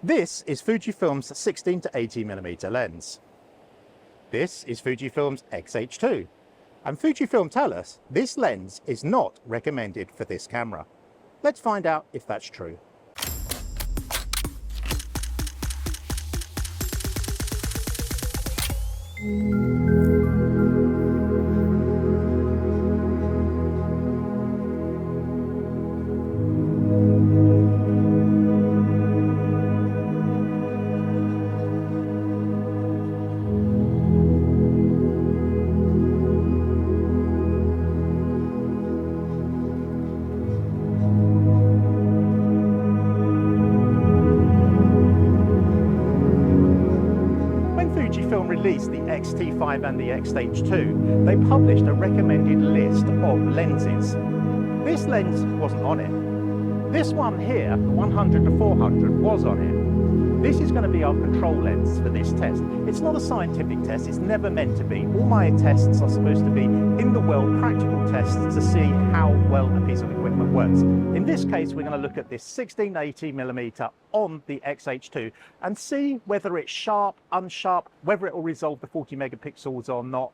This is Fujifilm's 16 to 80mm lens. This is Fujifilm's X-H2. And Fujifilm tell us this lens is not recommended for this camera. Let's find out if that's true. Fujifilm released the X-T5 and the X-H2, they published a recommended list of lenses. This lens wasn't on it. This one here, the 100 to 400, was on it. This is going to be our control lens for this test. It's not a scientific test, it's never meant to be. All my tests are supposed to be in the world practical tests to see how well a piece of equipment works. In this case, we're going to look at this 16-80mm on the X-H2 and see whether it's sharp, unsharp, whether it will resolve the 40 megapixels or not.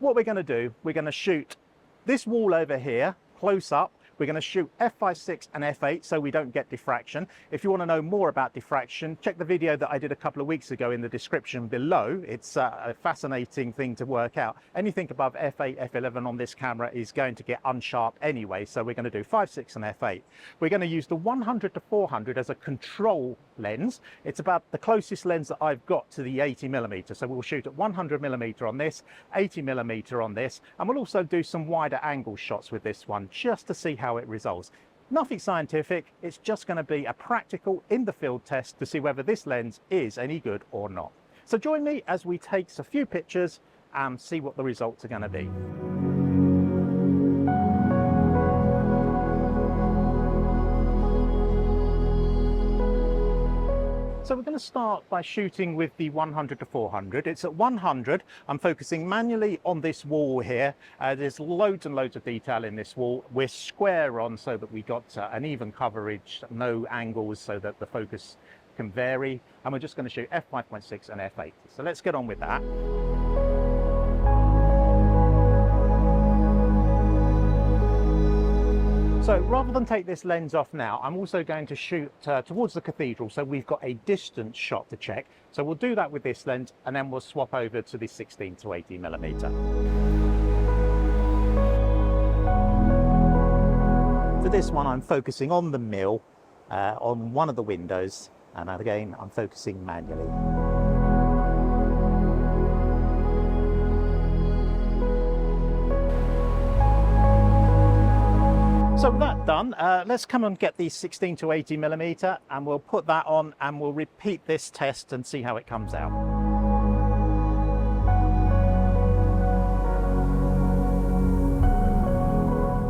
What we're going to do, we're going to shoot this wall over here close up. We're going to shoot f5.6 and f8 so we don't get diffraction. If you want to know more about diffraction, check the video that I did a couple of weeks ago in the description below. It's a fascinating thing to work out. Anything above f8, f11 on this camera is going to get unsharp anyway, so we're going to do 5.6 and f8. We're going to use the 100 to 400 as a control lens. It's about the closest lens that I've got to the 80mm, so we'll shoot at 100mm on this, 80mm on this, and we'll also do some wider angle shots with this one just to see how it resolves. Nothing scientific, it's just going to be a practical in the field test to see whether this lens is any good or not. So join me as we take a few pictures and see what the results are going to be. So we're going to start by shooting with the 100 to 400. It's at 100. I'm focusing manually on this wall here. There's loads and loads of detail in this wall. We're square on so that we got an even coverage, no angles so that the focus can vary. And we're just going to shoot f5.6 and f8. So let's get on with that. So rather than take this lens off now, I'm also going to shoot towards the cathedral, so we've got a distance shot to check. So we'll do that with this lens and then we'll swap over to the 16 to 80mm. For this one, I'm focusing on the mill, on one of the windows, and again, I'm focusing manually. So with that done, let's come and get the 16 to 80mm and we'll put that on and we'll repeat this test and see how it comes out.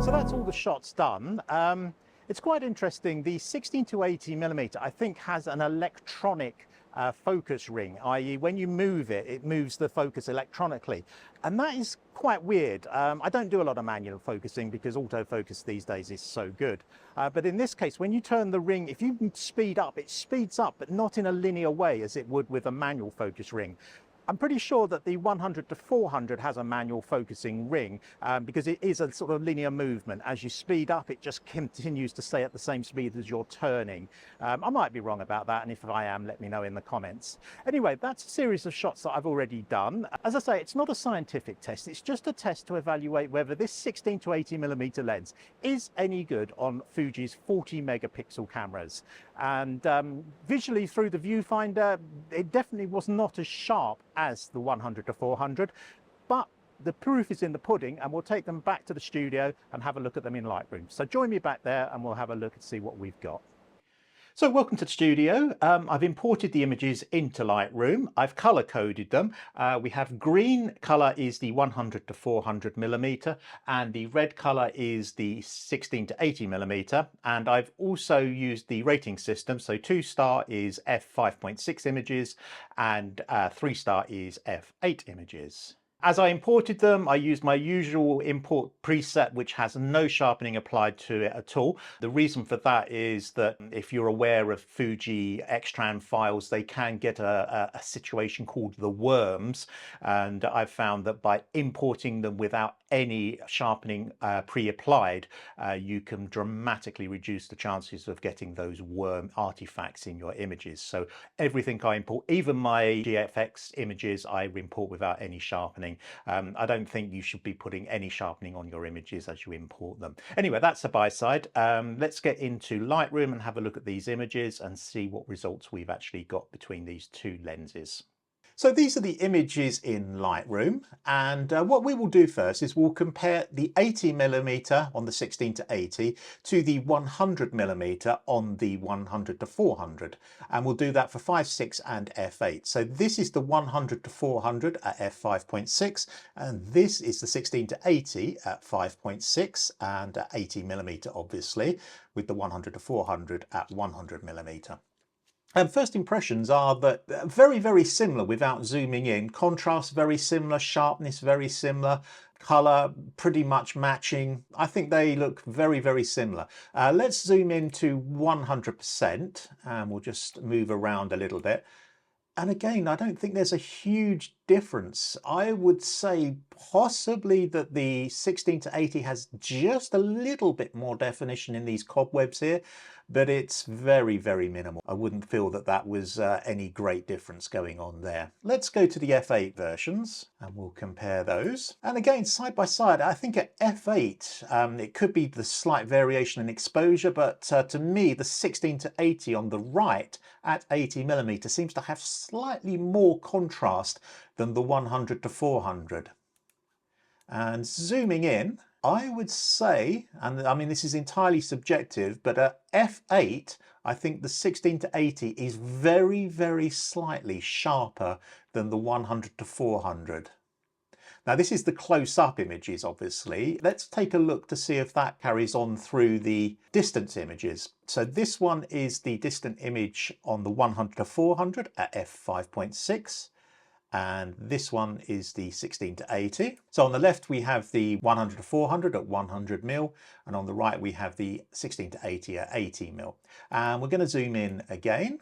So that's all the shots done. It's quite interesting. The 16 to 80mm I think has an electronic focus ring, i.e. when you move it, it moves the focus electronically. And that is quite weird. I don't do a lot of manual focusing because autofocus these days is so good. But in this case, when you turn the ring, if you speed up, it speeds up, but not in a linear way as it would with a manual focus ring. I'm pretty sure that the 100 to 400 has a manual focusing ring because it is a sort of linear movement. As you speed up, it just continues to stay at the same speed as you're turning. I might be wrong about that, and if I am, let me know in the comments. Anyway, that's a series of shots that I've already done. As I say, it's not a scientific test, it's just a test to evaluate whether this 16 to 80mm lens is any good on Fuji's 40 megapixel cameras. And visually through the viewfinder, it definitely was not as sharp as the 100 to 400, but the proof is in the pudding, and we'll take them back to the studio and have a look at them in Lightroom. So join me back there and we'll have a look and see what we've got. So welcome to the studio. I've imported the images into Lightroom. I've color coded them. We have green color is the 100 to 400mm and the red color is the 16 to 80mm. And I've also used the rating system. So 2-star is f5.6 images and 3-star is f8 images. As I imported them, I used my usual import preset, which has no sharpening applied to it at all. The reason for that is that if you're aware of Fuji Extran files, they can get a situation called the worms. And I've found that by importing them without any sharpening pre-applied, you can dramatically reduce the chances of getting those worm artifacts in your images. So everything I import, even my GFX images, I import without any sharpening. I don't think you should be putting any sharpening on your images as you import them. Anyway, that's the buy side. Let's get into Lightroom and have a look at these images and see what results we've actually got between these two lenses. So these are the images in Lightroom, and what we will do first is we'll compare the 80mm on the 16-80 to the 100mm on the 100-400, and we'll do that for 5.6 and f8. So this is the 100-400 at f5.6, and this is the 16-80 at 5.6 and 80mm obviously, with the 100-400 at 100mm. And first impressions are that very, very similar without zooming in. Contrast very similar, sharpness very similar, color pretty much matching. I think they look very, very similar. Let's zoom in to 100% and we'll just move around a little bit. And again, I don't think there's a huge difference. I would say possibly that the 16-80 has just a little bit more definition in these cobwebs here, but it's very, very minimal. I wouldn't feel that that was any great difference going on there. Let's go to the f8 versions and we'll compare those. And again, side by side, I think at f8, it could be the slight variation in exposure, but to me, the 16-80 on the right at 80mm seems to have slightly more contrast than the 100-400. And zooming in, I would say, and I mean this is entirely subjective, but at f8 I think the 16-80 is very, very slightly sharper than the 100-400. Now this is the close-up images obviously. Let's take a look to see if that carries on through the distance images. So this one is the distant image on the 100-400 at f5.6. And this one is the 16-80. So on the left we have the 100-400 at 100mm, and on the right we have the 16-80 at 80mm. And we're going to zoom in again.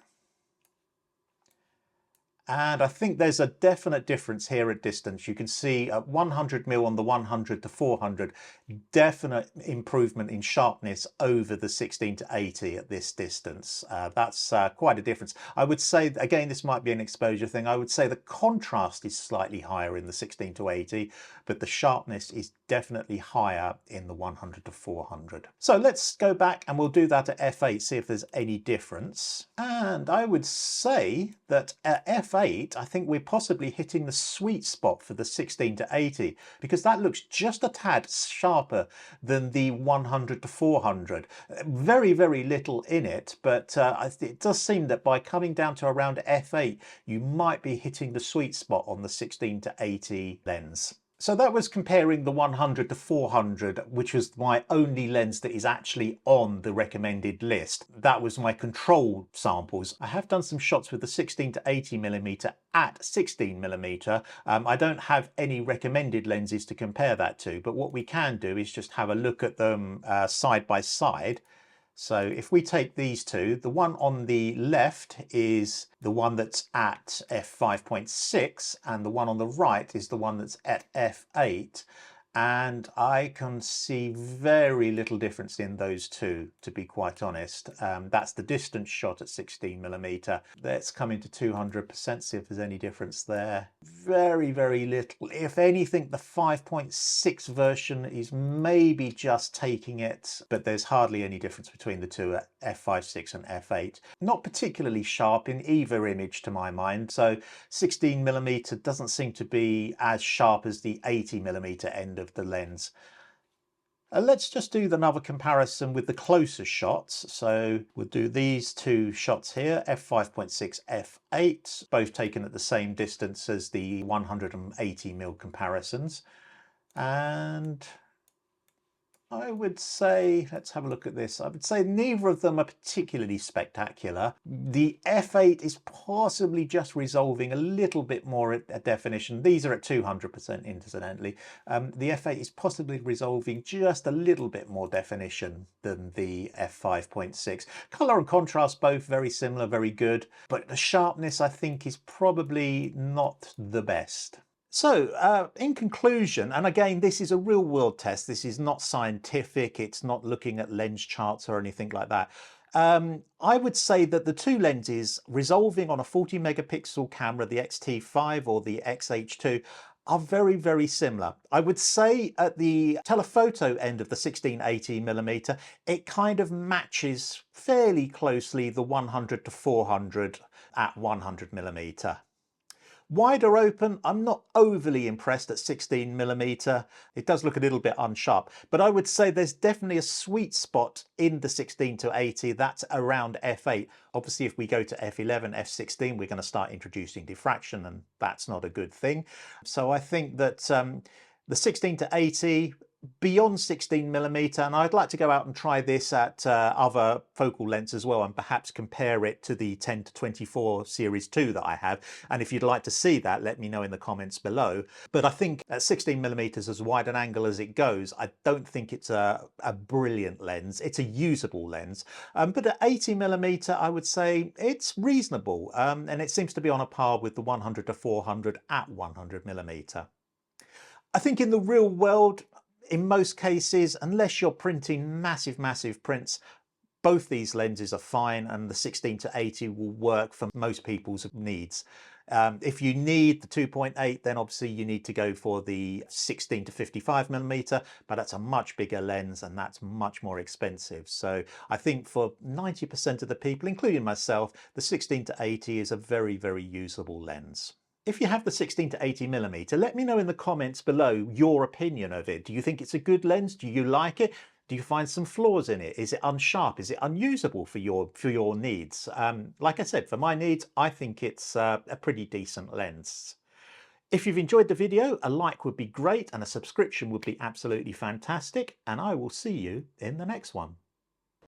And I think there's a definite difference here at distance. You can see at 100mm on the 100-400, definite improvement in sharpness over the 16-80 at this distance. That's quite a difference. I would say, again, this might be an exposure thing. I would say the contrast is slightly higher in the 16-80, but the sharpness is definitely higher in the 100-400. So let's go back and we'll do that at f8, see if there's any difference. And I would say that at f8, I think we're possibly hitting the sweet spot for the 16-80 because that looks just a tad sharper than the 100-400. Very, very little in it, but it does seem that by coming down to around f8, you might be hitting the sweet spot on the 16-80 lens. So that was comparing the 100-400, which was my only lens that is actually on the recommended list. That was my control samples. I have done some shots with the 16-80mm at 16mm. I don't have any recommended lenses to compare that to, but what we can do is just have a look at them side by side. So if we take these two, the one on the left is the one that's at f5.6 and the one on the right is the one that's at f8. And I can see very little difference in those two, to be quite honest. That's the distance shot at 16mm. Let's come into 200%, see if there's any difference there. Very, very little. If anything, the 5.6 version is maybe just taking it, but there's hardly any difference between the two at f5.6 and f8. Not particularly sharp in either image to my mind, so 16mm doesn't seem to be as sharp as the 80mm end of the lens. Let's just do another comparison with the closer shots. So we'll do these two shots here, f5.6, f8, both taken at the same distance as the 180mm comparisons. And I would say, let's have a look at this. I would say neither of them are particularly spectacular. The f8 is possibly just resolving a little bit more at definition. These are at 200% incidentally. The f8 is possibly resolving just a little bit more definition than the f5.6. Color and contrast both very similar, very good, but the sharpness I think is probably not the best. So in conclusion, and again, this is a real world test, this is not scientific, it's not looking at lens charts or anything like that. I would say that the two lenses resolving on a 40 megapixel camera, the X-T5 or the X-H2, are very, very similar. I would say at the telephoto end of the 16-80mm, it kind of matches fairly closely the 100 to 400 at 100mm. Wider open, I'm not overly impressed at 16mm. It does look a little bit unsharp, but I would say there's definitely a sweet spot in the 16 to 80 that's around f8. Obviously, if we go to f11, f16, we're going to start introducing diffraction, and that's not a good thing. So I think that the 16 to 80, beyond 16mm, and I'd like to go out and try this at other focal lengths as well, and perhaps compare it to the 10 to 24 series 2 that I have. And if you'd like to see that, let me know in the comments below. But I think at 16mm, as wide an angle as it goes, I don't think it's a brilliant lens. It's a usable lens. But at 80mm, I would say it's reasonable, and it seems to be on a par with the 100 to 400 at 100mm. I think in the real world, in most cases, unless you're printing massive prints, both these lenses are fine, and the 16 to 80 will work for most people's needs. If you need the 2.8, then obviously you need to go for the 16 to 55mm, but that's a much bigger lens and that's much more expensive. So I think for 90% of the people, including myself, the 16 to 80 is a very, very usable lens. If you have the 16 to 80mm, let me know in the comments below your opinion of it. Do you think it's a good lens? Do you like it? Do you find some flaws in it? Is it unsharp? Is it unusable for your needs? Like I said, for my needs, I think it's a pretty decent lens. If you've enjoyed the video, a like would be great and a subscription would be absolutely fantastic, and I will see you in the next one.